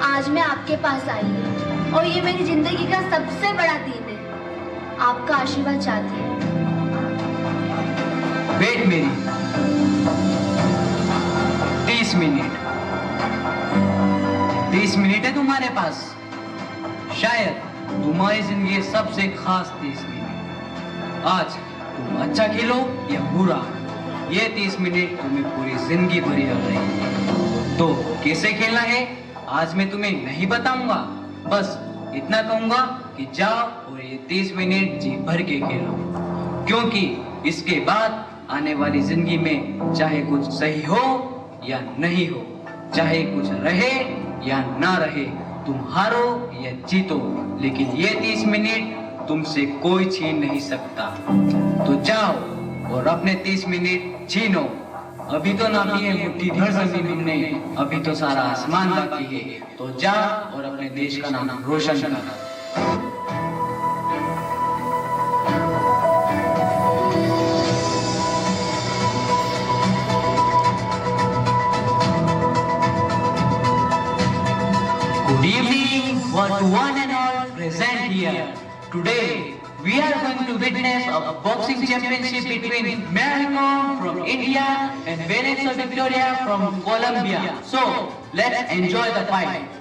E: आज मैं आपके पास आई हूँ और ये मेरी जिंदगी का सबसे बड़ा दिन है। आपका आशीर्वाद चाहती हूँ।
G: वेट मेरी 30 मिनट 30 मिनट है तुम्हारे पास। शायद तुम्हारी जिंदगी के सबसे खास 30 मिनट। आज तुम अच्छा खेलो या बुरा, ये 30 मिनट तुम्हें पूरी जिंदगी भरी रह रही है। तो कैसे खेलना है आज मैं तुम्हें नहीं बताऊंगा, बस इतना कहूंगा कि जाओ और ये 30 मिनट जी भर के खेलो, क्योंकि इसके बाद आने वाली जिंदगी में चाहे कुछ सही हो या नहीं हो, चाहे कुछ रहे या ना रहे, तुम हारो या जीतो, लेकिन ये 30 मिनट तुमसे कोई छीन नहीं सकता। तो जाओ और अपने 30 मिनट छीनो। अभी तो नापी है मुट्ठी भर जमीन हमने, अभी तो सारा आसमान बाकी है। तो जा और अपने देश का नाम रोशन कर। Good evening, one and all present here. Today, we are going to witness a boxing championship between Mary Kom from India and Vanessa Victoria from Colombia. So, let's enjoy the fight.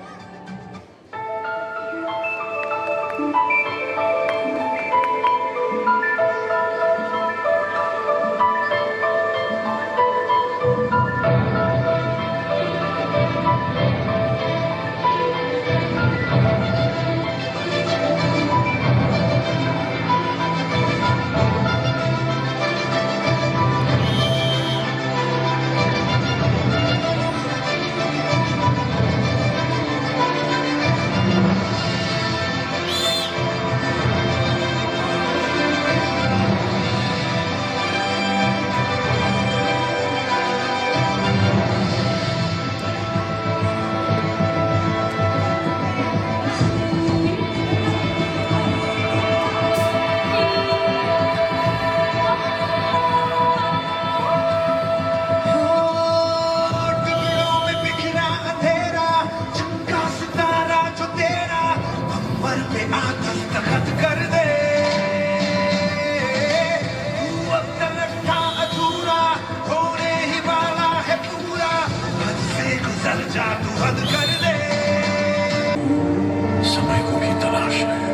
I: समय को भी तलाश है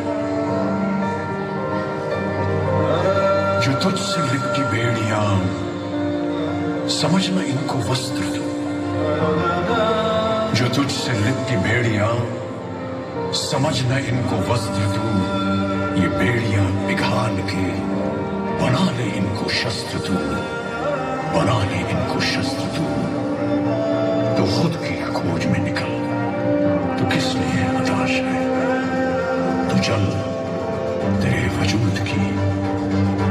I: जो तुझसे लिपटी बेड़ियां, समझना इनको वस्त्र दो। जो तुझसे लिपटी बेड़ियां, समझना इनको वस्त्र दो। ये बेड़ियां पिघाल के बना ले इनको शस्त्र तू, बना ले इनको शस्त्र तू। तो खुद की खोज में निकल, तो किस लिए हताश है? तो चल, तेरे वजूद की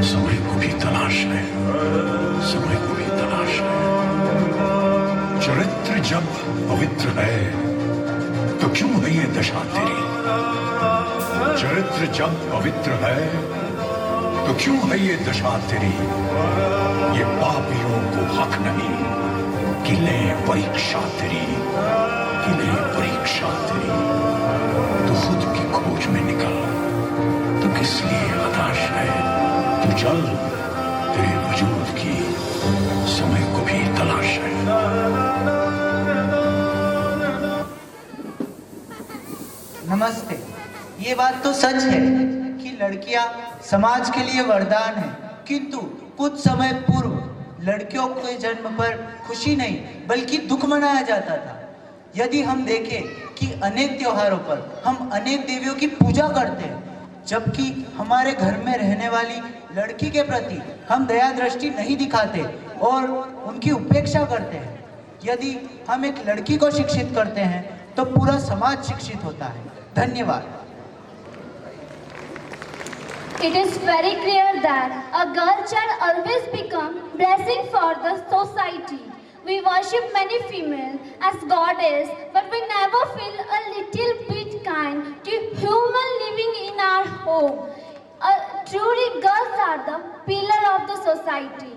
I: समय को भी तलाश है, समय को भी तलाश है। चरित्र जब पवित्र है तो क्यों है ये दशा तेरी? चरित्र जब पवित्र है तो क्यों है ये दशा तेरी? ये पापियों को हक नहीं कि ले परीक्षा तेरी, कि ले परीक्षा तेरी। तो खुद की खोज में निकल, तो किस लिए हताश है? तो चल, तेरे वजूद की समय को भी तलाश है।
F: नमस्ते। ये बात तो सच है कि लड़कियां समाज के लिए वरदान है, किंतु कुछ समय पूर्व लड़कियों के जन्म पर खुशी नहीं बल्कि दुख मनाया जाता था। यदि हम देखें कि अनेक त्योहारों पर हम अनेक देवियों की पूजा करते हैं, जबकि हमारे घर में रहने वाली लड़की के प्रति हम दया दृष्टि नहीं दिखाते और उनकी उपेक्षा करते हैं। यदि हम एक लड़की को शिक्षित करते हैं तो पूरा समाज शिक्षित होता है। धन्यवाद।
E: It is very clear that a girl child always become blessing for the society. We worship many females as goddess, but we never feel a little bit kind to human living in our home. Truly, girls are the pillar of the society.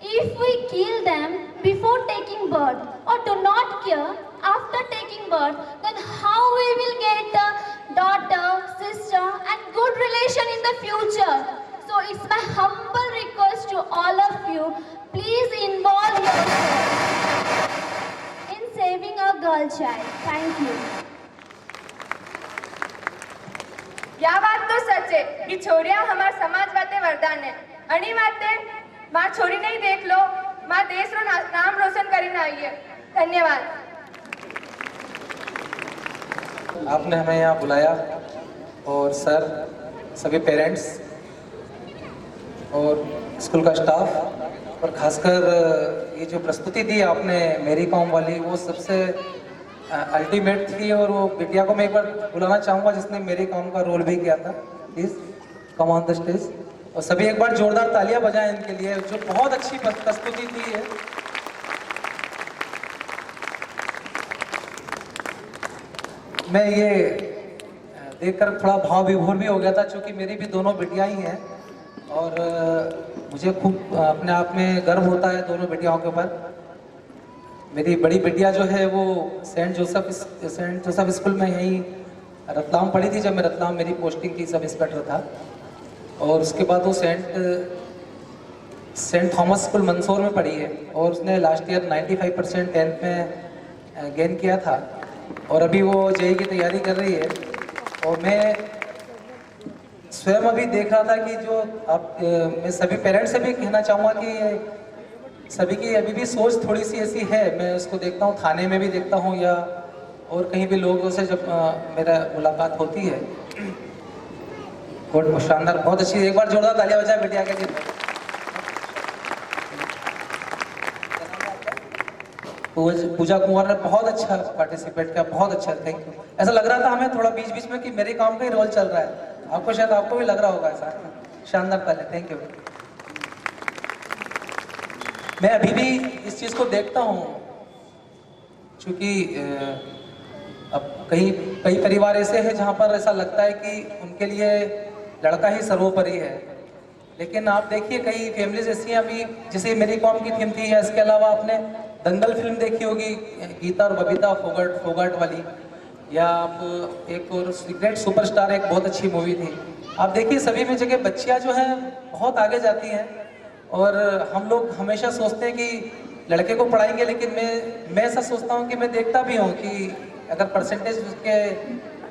E: If we kill them before taking birth or do not care after taking birth, then how we will get a daughter, sister and good relation in the future? So it's my humble request to all of you, please involve yourself in saving a girl child. Thank you.
C: या बात तो सच है कि छोरियां हमार समाज वाते वरदान है। अणी वाते मां छोरी नहीं देख लो, मां देश रो नाम रोशन करीने आई है। धन्यवाद।
Q: आपने हमें यहाँ बुलाया और सर, सभी पेरेंट्स और स्कूल का स्टाफ और खासकर ये जो प्रस्तुति दी आपने मेरी कॉम वाली, वो सबसे अल्टीमेट थी। और वो बिटिया को मैं एक बार बुलाना चाहूँगा जिसने मेरी कॉम का रोल भी किया था। Please come on the stage. और सभी एक बार जोरदार तालियां बजाएं इनके लिए, जो बहुत अच्छी प्रस्तुति दी है। मैं ये देखकर थोड़ा भाव विभोर भी हो गया था, क्योंकि मेरी भी दोनों बिटियां ही हैं और मुझे खूब अपने आप में गर्व होता है दोनों बिटियाओं के ऊपर। मेरी बड़ी बिटिया जो है वो सेंट जोसेफ स्कूल में यहीं रतलाम पढ़ी थी, जब मैं रतलाम मेरी पोस्टिंग की सब इंस्पेक्टर था। और उसके बाद वो सेंट थॉमस स्कूल मंदसौर में पढ़ी है और उसने लास्ट ईयर 95% 10th में गेन किया था और अभी वो जेई की तैयारी कर रही है। और मैं स्वयं अभी देख रहा था कि जो अब मैं सभी पेरेंट्स से भी कहना चाहूँगा कि सभी की अभी भी सोच थोड़ी सी ऐसी है। मैं उसको देखता हूँ, थाने में भी देखता हूँ या और कहीं भी लोगों से जब मेरा मुलाकात होती है। बहुत शानदार, बहुत अच्छी। एक बार जोरदार तालियां बजाएं बिटिया के लिए। पूजा कुंवर ने बहुत अच्छा पार्टिसिपेट किया, बहुत अच्छा। Thank you. ऐसा लग रहा था हमें थोड़ा बीच बीच में कि मेरे काम का ही रोल चल रहा है। आपको शायद आपको भी लग रहा होगा ऐसा। शानदार तालियां, थैंक यू। मैं अभी भी इस चीज़ को देखता हूँ, क्योंकि अब कई परिवार ऐसे हैं जहाँ पर ऐसा लगता है कि उनके लिए लड़का ही सर्वोपरि है। लेकिन आप देखिए कई फैमिलीज ऐसी हैं अभी, जैसे मेरी कॉम की थीम थी, या इसके अलावा आपने दंगल फिल्म देखी होगी, गीता और बबीता फोगाट वाली, या आप एक और सीक्रेट सुपरस्टार एक बहुत अच्छी मूवी थी। आप देखिए सभी में जगह बच्चियाँ जो हैं बहुत आगे जाती हैं। और हम लोग हमेशा सोचते हैं कि लड़के को पढ़ाएंगे, लेकिन मैं ऐसा सोचता हूँ कि मैं देखता भी हूँ कि अगर परसेंटेज के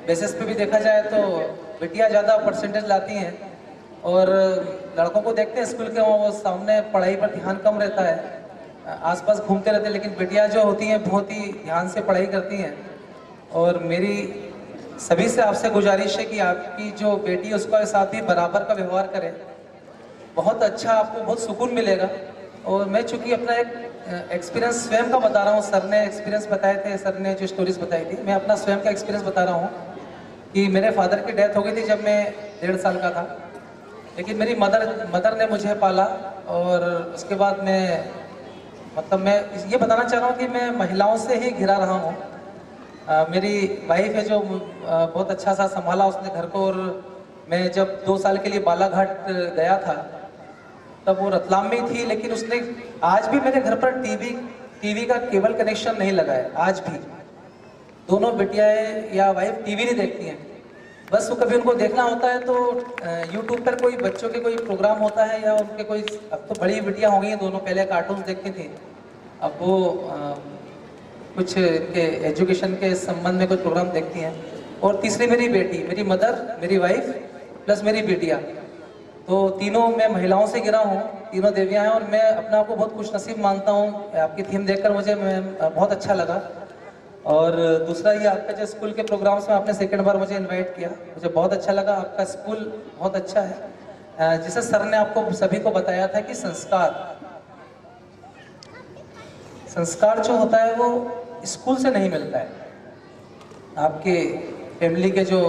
Q: बेसिस पे भी देखा जाए तो बेटियाँ ज़्यादा परसेंटेज लाती हैं और लड़कों को देखते हैं स्कूल के वहाँ वो सामने पढ़ाई पर ध्यान कम रहता है, आसपास घूमते रहते हैं। लेकिन बेटियाँ जो होती हैं बहुत ही ध्यान से पढ़ाई करती हैं। और मेरी सभी से आपसे गुजारिश है कि आपकी जो बेटी है उसका साथ भी बराबर का व्यवहार करें। बहुत अच्छा, आपको बहुत सुकून मिलेगा। और मैं चूँकि अपना एक एक्सपीरियंस स्वयं का बता रहा हूँ, सर ने एक्सपीरियंस बताए थे, सर ने जो स्टोरीज बताई थी, मैं अपना स्वयं का एक्सपीरियंस बता रहा हूँ कि मेरे फादर की डेथ हो गई थी जब मैं 1.5 साल का था। लेकिन मेरी मदर ने मुझे पाला और उसके बाद मैं ये बताना चाह रहा हूँ कि मैं महिलाओं से ही घिरा रहा हूँ। मेरी वाइफ है जो बहुत अच्छा सा संभाला उसने घर को। और मैं जब 2 साल के लिए बालाघाट गया था तब वो रतलाम में थी, लेकिन उसने आज भी मेरे घर पर टीवी का केबल कनेक्शन नहीं लगाया। आज भी दोनों बेटियां या वाइफ टीवी नहीं देखती हैं। बस वो कभी उनको देखना होता है तो यूट्यूब पर कोई बच्चों के कोई प्रोग्राम होता है या उनके कोई, अब तो बड़ी बेटियां हो गई हैं दोनों, पहले कार्टून्स देखती थी, अब वो कुछ के एजुकेशन के संबंध में कुछ प्रोग्राम देखती हैं। और तीसरी मेरी बेटी, मेरी मदर, मेरी वाइफ प्लस मेरी बेटियाँ, तो तीनों मैं महिलाओं से घिरा हूँ, तीनों देवियाँ हैं। और मैं अपने आप को बहुत खुशनसीब मानता हूँ। आपकी थीम देखकर मुझे बहुत अच्छा लगा। और दूसरा ये आपका जो स्कूल के प्रोग्राम्स में आपने सेकंड बार मुझे इनवाइट किया, मुझे बहुत अच्छा लगा। आपका स्कूल बहुत अच्छा है। जैसे सर ने आपको सभी को बताया था कि संस्कार जो होता है वो स्कूल से नहीं मिलता है। आपके फैमिली के जो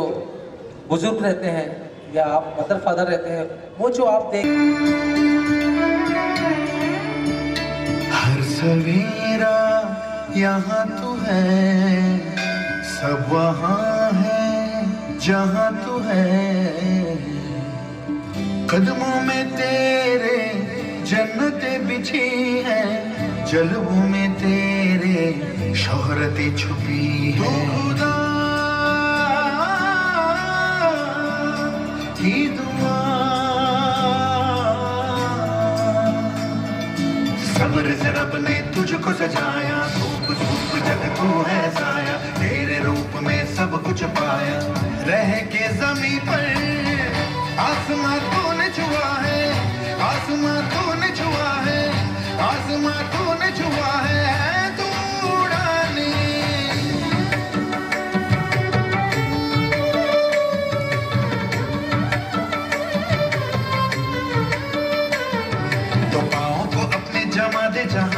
Q: बुजुर्ग रहते हैं, या आप मदर फादर रहते हैं, वो जो आप देख
I: हर सवेरा यहाँ तू है, सब वहाँ है जहाँ तू है। कदमों में तेरे जन्नतें बिछी है, जलवों में तेरे शोहरतें छुपी है। खुदा की दुआ सब्र से रब ने तुझको सजाया, धूप धूप जग तू है साया, तेरे रूप में सब कुछ पाया। रह के जमीन पर आसमां तूने छुआ है, आसमां तूने छुआ है, आसमां तूने छुआ है, तू उड़ानी। तो पाँव को अपने जमा दे जहाँ